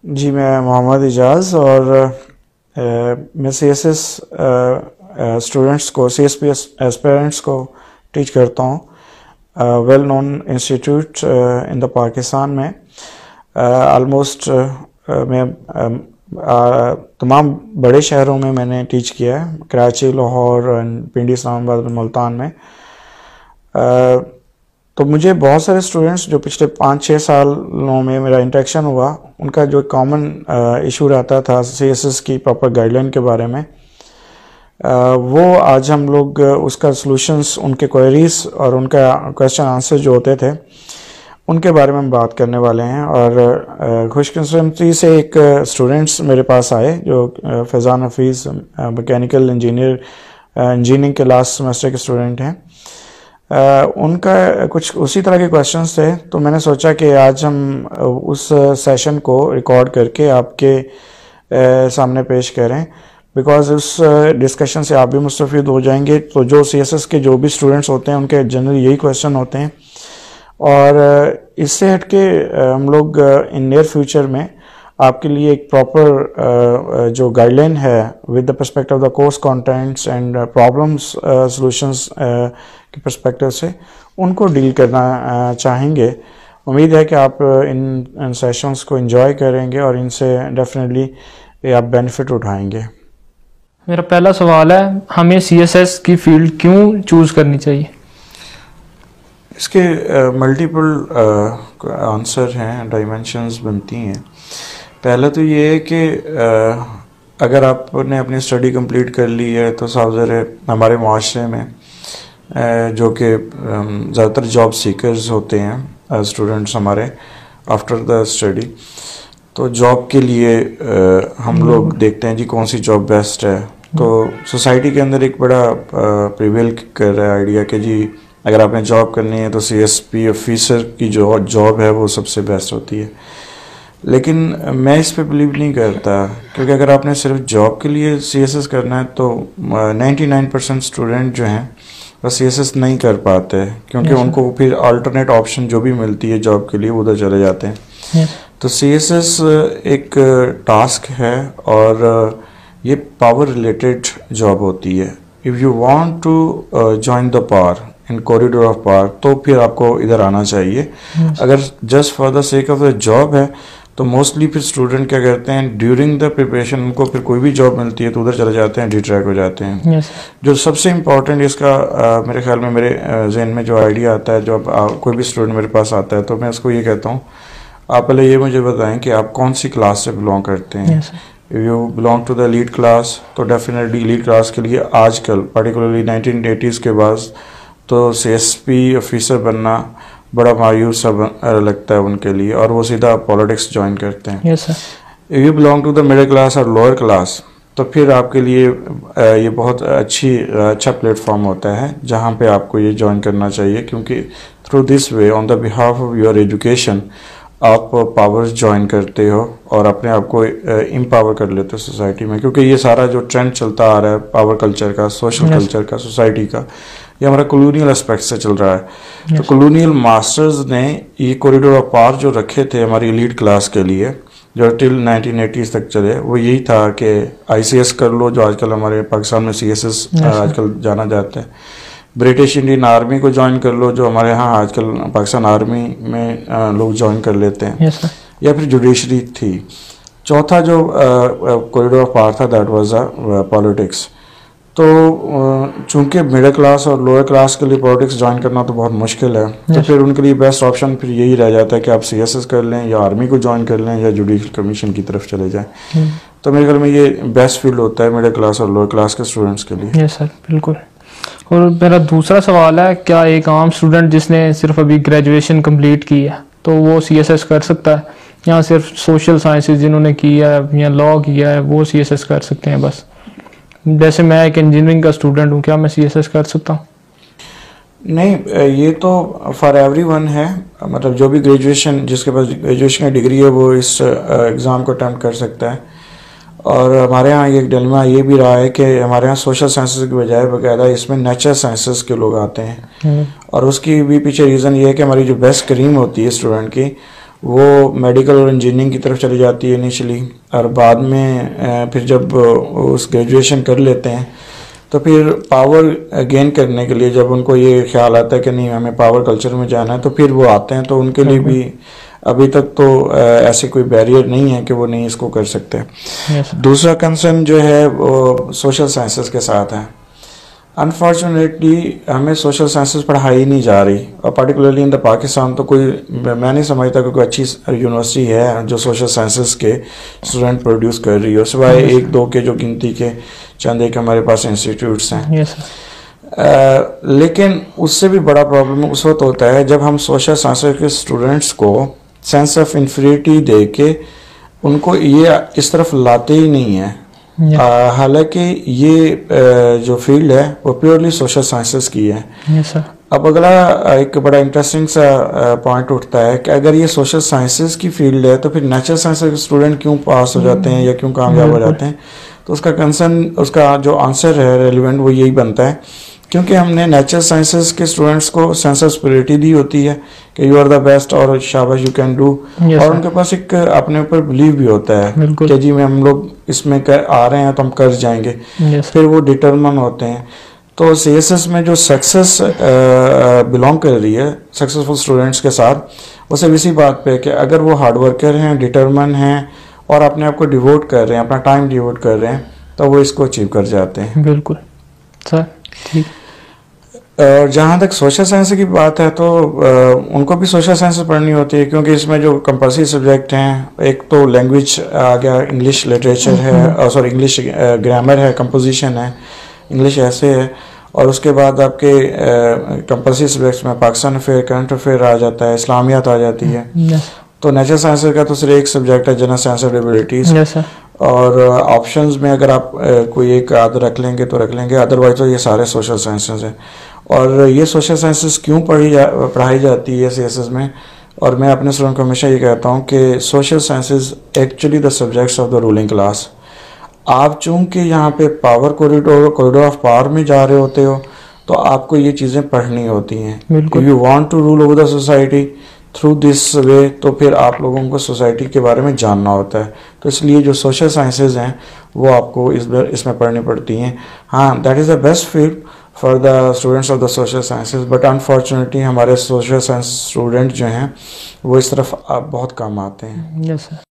जी, मैं मोहम्मद इजाज़ और मैं CSS स्टूडेंट्स को, CSP एस्पिरेंट्स को टीच करता हूँ well known institute in the Pakistan में। ऑलमोस्ट मैं तमाम बड़े शहरों में मैंने टीच किया है, कराची, लाहौर, पिंडी, इस्लामाबाद, मुल्तान में। तो मुझे बहुत सारे स्टूडेंट्स जो पिछले 5-6 सालों में मेरा इंटरेक्शन हुआ, उनका जो कॉमन इशू रहता था CSS की प्रॉपर गाइडलाइन के बारे में, वो आज हम लोग उसका सॉल्यूशंस, उनके क्वेरीज और उनका क्वेश्चन आंसर जो होते थे उनके बारे में हम बात करने वाले हैं। और खुशकिस्मती से एक स्टूडेंट्स मेरे पास आए जो फैज़ान हफीज़, मैकेनिकल इंजीनियरिंग के लास्ट सेमेस्टर के स्टूडेंट हैं। उनका कुछ उसी तरह के क्वेश्चंस थे, तो मैंने सोचा कि आज हम उस सेशन को रिकॉर्ड करके आपके सामने पेश करें, बिकॉज उस डिस्कशन से आप भी मुस्तफ़ीद हो जाएंगे। तो जो CSS के जो भी स्टूडेंट्स होते हैं उनके जनरली यही क्वेश्चन होते हैं, और इससे हटके हम लोग इन नियर फ्यूचर में आपके लिए एक प्रॉपर जो गाइडलाइन है with the perspective of the course contents and problems solutions के पर्सपेक्टिव से उनको डील करना चाहेंगे। उम्मीद है कि आप इन सेशंस को एंजॉय करेंगे और इनसे डेफिनेटली आप बेनिफिट उठाएंगे। मेरा पहला सवाल है, हमें CSS की फील्ड क्यों चूज़ करनी चाहिए? इसके मल्टीपल आंसर हैं, डायमेंशंस बनती हैं। पहला तो ये है कि अगर आपने अपनी स्टडी कंप्लीट कर ली है तो साफ ज़ाहिर हमारे माशरे में जो कि ज़्यादातर जॉब सीकर्स होते हैं स्टूडेंट्स हमारे आफ्टर द स्टडी, तो जॉब के लिए हम लोग देखते हैं जी कौन सी जॉब बेस्ट है। तो सोसाइटी के अंदर एक बड़ा प्रिवेल कर रहा है आइडिया कि जी अगर आपने जॉब करनी है तो CSP ऑफिसर की जो जॉब है वो सबसे बेस्ट होती है। लेकिन मैं इस पे बिलीव नहीं करता, क्योंकि अगर आपने सिर्फ जॉब के लिए CSS करना है तो 99% स्टूडेंट जो हैं वो CSS नहीं कर पाते, क्योंकि उनको फिर अल्टरनेट ऑप्शन जो भी मिलती है जॉब के लिए वो उधर चले जाते हैं। तो CSS एक टास्क है और ये पावर रिलेटेड जॉब होती है। If you want to join the power in corridor of power, तो फिर आपको इधर आना चाहिए। अगर just for the sake of the job है तो मोस्टली फिर स्टूडेंट क्या करते हैं, ड्यूरिंग द प्रिपरेशन उनको फिर कोई भी जॉब मिलती है तो उधर चले जाते हैं, डिट्रैक हो जाते हैं। जो सबसे इम्पॉर्टेंट इसका मेरे ख्याल में, मेरे जहन में जो आइडिया आता है, जो कोई भी स्टूडेंट मेरे पास आता है तो मैं उसको ये कहता हूँ, आप पहले ये मुझे बताएं कि आप कौन सी क्लास से बिलोंग करते हैं। If you belong to the elite class तो डेफिनेटली एलीट क्लास के लिए आजकल पर्टिकुलरली 1980s के बाद तो CSP ऑफिसर बनना बड़ा मायूस सा लगता है उनके लिए, और वो सीधा पॉलिटिक्स ज्वाइन करते हैं। Yes sir. If you belong to the middle class और लोअर क्लास तो फिर आपके लिए ये बहुत अच्छा प्लेटफॉर्म होता है जहाँ पे आपको ये ज्वाइन करना चाहिए, क्योंकि through this way on the behalf of your education आप पावर्स ज्वाइन करते हो और अपने आप को एम्पावर कर लेते हो सोसाइटी में। क्योंकि ये सारा जो ट्रेंड चलता आ रहा है पावर कल्चर का, सोशल कल्चर का, सोसाइटी का, ये हमारा कॉलोनियल एस्पेक्ट से चल रहा है। तो कॉलोनियल मास्टर्स ने ये कॉरिडोर ऑफ पावर जो रखे थे हमारी एलीट क्लास के लिए, जो टिल 1980s तक चले, वो यही था कि ICS कर लो, जो आजकल हमारे पाकिस्तान में CSS आजकल जाना जाता है। ब्रिटिश इंडियन आर्मी को ज्वाइन कर लो, जो हमारे यहाँ आजकल पाकिस्तान आर्मी में लोग ज्वाइन कर लेते हैं, या फिर जुडिशरी थी। चौथा जो कॉरिडोर ऑफ पावर था दैट वाज पॉलिटिक्स। तो चूंकि मिडिल क्लास और लोअर क्लास के लिए पॉलिटिक्स ज्वाइन करना तो बहुत मुश्किल है, तो फिर उनके लिए बेस्ट ऑप्शन फिर यही रह जाता है कि आप CSS कर लें या आर्मी को ज्वाइन कर लें या जुडिशल कमीशन की तरफ चले जाएं। तो मेरे ख्याल में ये बेस्ट फील्ड होता है मिडिल क्लास और लोअर क्लास के स्टूडेंट्स के लिए। यस सर, बिल्कुल। और मेरा दूसरा सवाल है, क्या एक आम स्टूडेंट जिसने सिर्फ अभी ग्रेजुएशन कंप्लीट की है तो वो CSS कर सकता है, या सिर्फ सोशल साइंसेज जिन्होंने किया है या लॉ किया है वो CSS कर सकते हैं बस? जैसे मैं एक इंजीनियरिंग का स्टूडेंट हूँ, क्या मैं CSS कर सकता हूँ? नहीं, ये तो फॉर एवरीवन है। मतलब जो भी ग्रेजुएशन, जिसके पास ग्रेजुएशन की डिग्री है वो इस एग्ज़ाम को अटेम्प्ट कर सकता है। और हमारे यहाँ एक डिलेमा ये भी रहा है कि हमारे यहाँ सोशल साइंसेज की बजाय बाकायदा इसमें नेचर साइंसेज के लोग आते हैं, और उसकी भी पीछे रीज़न ये है कि हमारी जो बेस्ट क्रीम होती है स्टूडेंट की वो मेडिकल और इंजीनियरिंग की तरफ चली जाती है इनिशियली, और बाद में फिर जब उस ग्रेजुएशन कर लेते हैं तो फिर पावर गेन करने के लिए जब उनको ये ख्याल आता है कि नहीं हमें पावर कल्चर में जाना है, तो फिर वो आते हैं। तो उनके लिए भी अभी तक तो ऐसे कोई बैरियर नहीं है कि वो नहीं इसको कर सकते। दूसरा कंसर्न जो है वो सोशल साइंसेस के साथ है। अनफॉर्चुनेटली हमें सोशल साइंसेस पढ़ाई नहीं जा रही, और पर्टिकुलरली इन द पाकिस्तान तो कोई, मैं नहीं समझता कि कोई अच्छी यूनिवर्सिटी है जो सोशल साइंसेस के स्टूडेंट प्रोड्यूस कर रही हो, सिवाय एक दो के जो गिनती के चंद एक हमारे पास इंस्टीट्यूट्स हैं। लेकिन उससे भी बड़ा प्रॉब्लम उस वक्त होता है जब हम सोशल साइंसेस के स्टूडेंट्स को सेंस ऑफ इन्फीरियरिटी दे के उनको ये इस तरफ लाते ही नहीं है। हालांकि ये जो फील्ड है वो प्योरली सोशल साइंसेस की है। अब अगला एक बड़ा इंटरेस्टिंग सा पॉइंट उठता है कि अगर ये सोशल साइंसेस की फील्ड है तो फिर नेचुरल साइंसेस के स्टूडेंट क्यों पास हो जाते हैं या क्यों कामयाब हो जाते हैं? तो उसका कंसर्न, उसका जो आंसर है रेलिवेंट, वो यही बनता है क्योंकि हमने नेचुरल साइंसेस के स्टूडेंट्स को सेंस ऑफ स्पिरिटी दी होती है कि यू आर द बेस्ट और शाबाश यू कैन डू, और उनके पास एक अपने ऊपर बिलीव भी होता है कि जी में हम लोग इसमें आ रहे हैं तो हम कर जाएंगे। फिर वो डिटरमिन होते हैं। तो सीएसएस में जो सक्सेस बिलोंग कर रही है सक्सेसफुल स्टूडेंट्स के साथ, वो सिर्फ इसी बात पे कि अगर वो हार्ड वर्कर हैं, डिटरमिन हैं और अपने आप को डिवोट कर रहे हैं, अपना टाइम डिवोट कर रहे हैं, तो वो इसको अचीव कर जाते हैं। बिल्कुल सर, ठीक। और जहाँ तक सोशल साइंस की बात है तो उनको भी सोशल साइंस पढ़नी होती है क्योंकि इसमें जो कंपल्सरी सब्जेक्ट हैं, एक तो लैंग्वेज आ गया, इंग्लिश लिटरेचर है, सॉरी इंग्लिश ग्रामर है, कंपोजिशन है, इंग्लिश ऐसे है, और उसके बाद आपके कंपल्सरी सब्जेक्ट्स में पाकिस्तान अफेयर, करंट अफेयर आ जाता है, इस्लामियात आ जाती है। तो नेचुरल साइंस का तो सिर्फ एक सब्जेक्ट है, जनरल साइंस और एबिलिटीज, और ऑप्शंस में अगर आप कोई एक आध रख लेंगे तो रख लेंगे, अदरवाइज तो ये सारे सोशल साइंसेस हैं। और ये सोशल साइंसेस क्यों पढ़ाई जाती है सीएसएस में, और मैं अपने स्टूडेंट को हमेशा ये कहता हूँ कि social sciences actually the subjects of the ruling class. आप चूंकि यहाँ पे पावर कॉरिडोर ऑफ पावर में जा रहे होते हो तो आपको ये चीज़ें पढ़नी होती हैं। You want to rule over the society through this way, तो फिर आप लोगों को सोसाइटी के बारे में जानना होता है। तो इसलिए जो सोशल साइंसेज हैं वो आपको इसमें पढ़नी पड़ती हैं। हाँ, that is the best field for the students of the social sciences, but unfortunately हमारे सोशल साइंस स्टूडेंट जो हैं वो इस तरफ बहुत कम आते हैं। Yes sir.